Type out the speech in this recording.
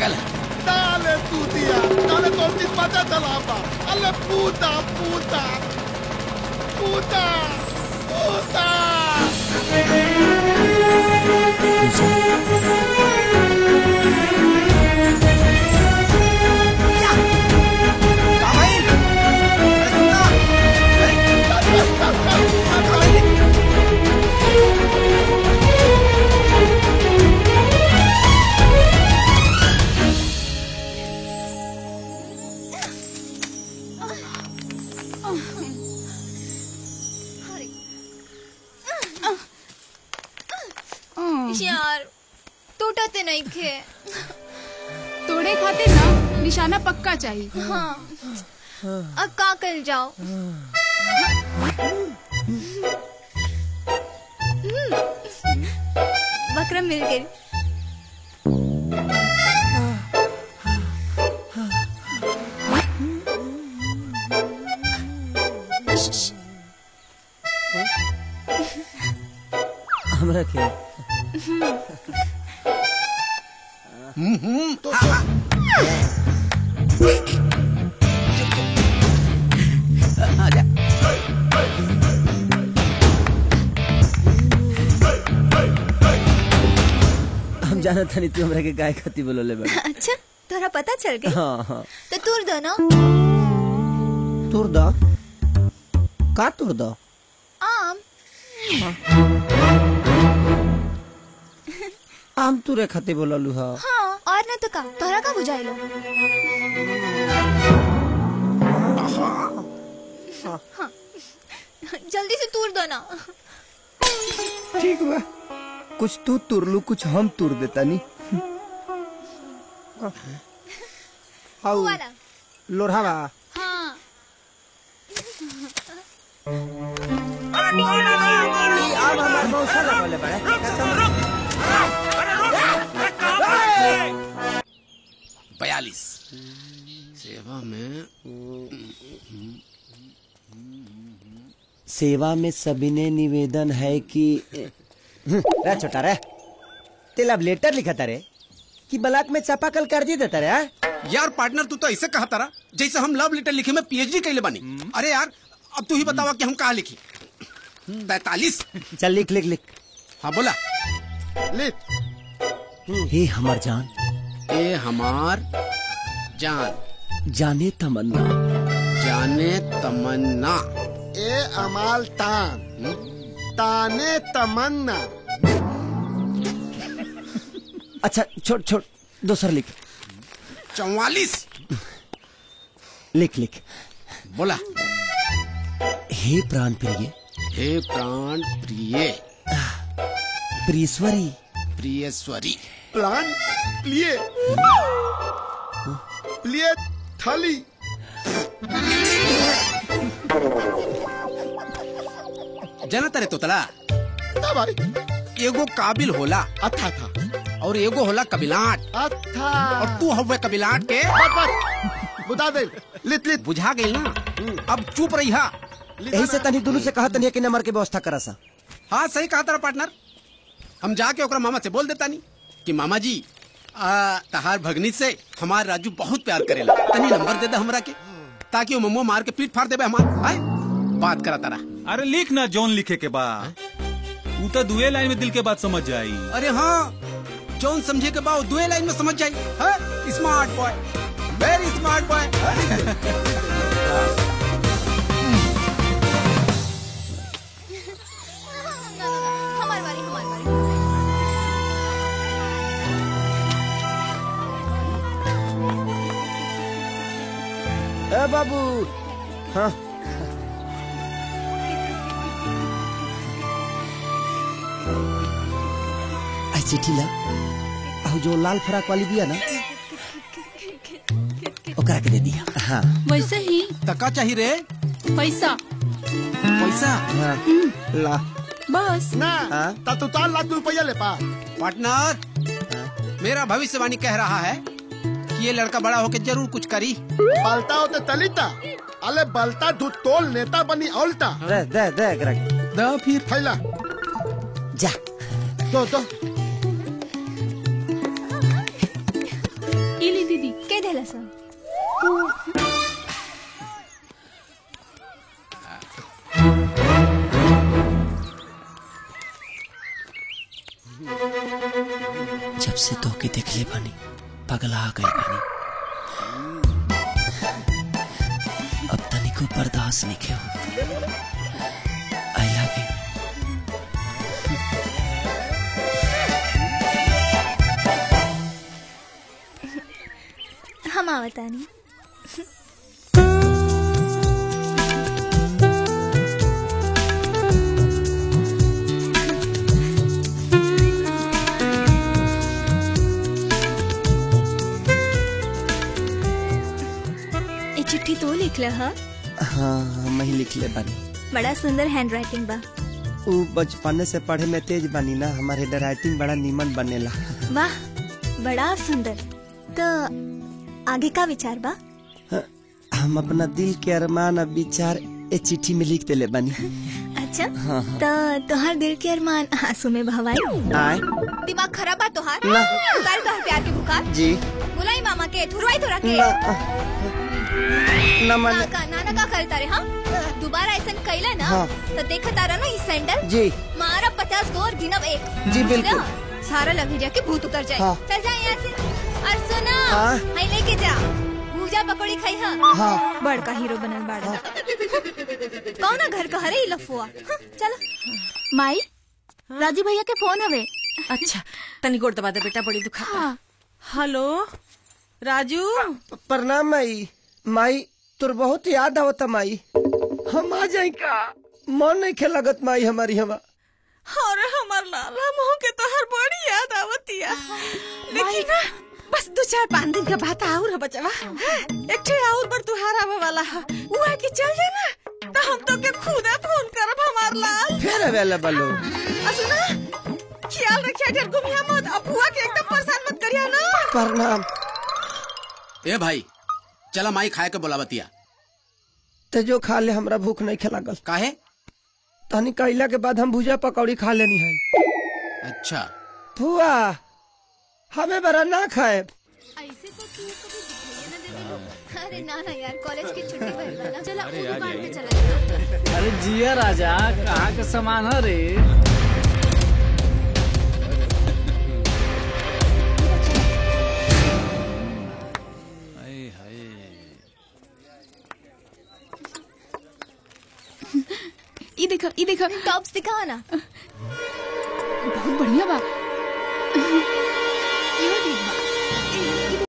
पागल है। डाले तू दिया डाले तो दिन पता चला पा अल्लाह पूता पूता पूता पूता यार टूटते नहीं खे। तोड़े खाते ना निशाना पक्का चाहिए। हाँ अब का कर जाओ। बकरम मिल गई। हमरा क्या तो आजा। हम जाना था नहीं तू हमरा के गाय खाती बोलोले बड़ा। अच्छा तोरा पता चल गया। हाँ हाँ तो तूर दो ना। तुर दा का तुर दा आम। आम तुरे खाती बोललू हा। हाँ और न तो का तोरा का बुझाई लो। हाँ जल्दी से तूर दो ना। ठीक बा कुछ तू तुरलू कुछ हम तुर देता नी। हाउ वाला लोरहा बा। हाँ आम हमार मौसा लगले बड़े। 42 सेवा में सविनय निवेदन है कि रे छोटा रे तेला लेटर लिखा था रे कि ब्लॉक में चापाकल कर दी देता रे। यार पार्टनर तू तो ऐसे कहा तारा जैसे हम लव लेटर लिखे में पीएचडी कैले बानी। अरे यार अब तू ही बतावा कि हम कहाँ लिखी। 45 चल लिख लिख लिख। हाँ बोला लिख। हे हमार जान ए हमार जान जाने तमन्ना जाने तमन्ना ए अमाल तान ताने तमन्ना। अच्छा छोड़ छोड़ दूसरा लिख। 44 लिख लिख। बोला हे प्राण प्रिय हे प्राण प्रिय प्रियश्वरी प्रियश्वरी प्लान प्लिए प्लिए थाली। जनता रे तोतला ना भाई एगो काबिल होला अच्छा था और एगो होला कबिलाट अच्छा और तू हवे कबिलाट के बस बुझा दे लिट लिट बुझा गई ना। अब चुप रही हा। यही से तनी दोनों से कहा तनी कि नंबर के व्यवस्था करा सा। हाँ सही कहा तारा पार्टनर। हम जाके ओकरा मामा से बोल देता नहीं कि मामा जी तहार भगनी से हमार राजू बहुत प्यार करेला तनी नंबर दे दे हमरा के ताकि वो मम्मो मार के पीठ फाड़ देबे हमार। आए बात करा तारा। अरे लिख ना जॉन लिखे के बाद तू तो दुए लाइन में दिल के बात समझ जाई। अरे हाँ जॉन समझे के बाद दुए लाइन में समझ जाई। Smart boy very smart boy. हमारी बारी हमारी बारी। ए बाबू हाँ आई चिट्ठी ला और जो लाल फराक वाली दिया ना ओकरा के दे दिया। हाँ वैसे ही तका चाहिए रे पैसा पैसा। हाँ ला बस। ना हाँ? ता तू 4 लाख रुपया ले पा। पार्टनर मेरा भविष्यवाणी कह रहा है कि ये लड़का बड़ा होकर जरूर कुछ करी। बलता होते तलिता अले बलता धू तोल नेता बनी औलता। दे दे दे एकरा के। द फिर थैला जा तो सन। जब से तोके देखले बानी पगला गई बानी। अब तनिको बर्दाश्त नहीं के हो। I love you. हम आवतानी। ये चिट्ठी तो लिखल ह? हाँ हम ही लिख ले बानी। बड़ा सुंदर हैंड राइटिंग बा। ऊ बचपने से पढ़े में तेज बानी ना, हमारे हैंड राइटिंग बड़ा नीमन बनेला। वाह, बड़ा सुंदर। तो आगे का विचार बा? हम अपना दिल के अरमान और विचार ए चिट्ठी में लिख देले बानी। अच्छा, तो तोहार दिल के अरमान आंसू में बहवाई? आए दिमाग खराब बा तोहार? ना। उतार तोहार प्यार के बुखार? जी बुलाई मामा के, थुरवाई तोरा के। ना माने नाना का करता रे? हाँ, दोबारा ऐसा कैला ना तो देखा तारा ना ये सैंडल जी मारा 50 गो और गिनब 1। जी बिल्कुल। सारा लभेरिया के भूत उतर जाए। हाँ। चल जा यहाँ से। और सुना, हाँ। हाई लेके जा, भूजा पकौड़ी खाई हा। हाँ। बड़का हीरो बनल बाड़ा। कौना घर का हरे लफुआ। चलो माई, राजू भैया के फोन हवे। अच्छा तनी गोड़ दबा दे बेटा, बड़ी दुखाता। हाँ। हेलो राजू। प्रणाम माई। माई तुर बहुत याद आवता माई। हम आ जाए का? मन नहीं खे लगत माई हमारी। हवा अरे हमार लाला मोह के तो हर बड़ी याद आवतिया। देखी ना, बस 2-4-5 दिन का बात और बचवा। एक ठे और पर तुहार आवे वाला है, वो आके चल जाना तो हम तो के खुदा फोन करब हमार लाल। फिर अवेलेबल हो। सुना, ख्याल रखिया, डर गुमिया मत, अपुआ के एकदम परेशान मत करिया ना। प्रणाम। ए भाई चला माई खाए के बोलावतिया। ते जो खा ले, हमरा भूख नहीं खेलागल। काहे? तनी कैला के बाद हम भुजा पकौड़ी खा लेनी है। अच्छा फुआ हमें बरा ना खाए। ऐसे तो तू कभी दिखाई ना दे। अरे ना ना यार, कॉलेज की छुट्टी भइल बा ना। चला वो दुकान पे चला जा। अरे जिया राजा, कहाँ का सामान है रे? ये देखो टॉप्स दिखा ना। बहुत बढ़िया बा।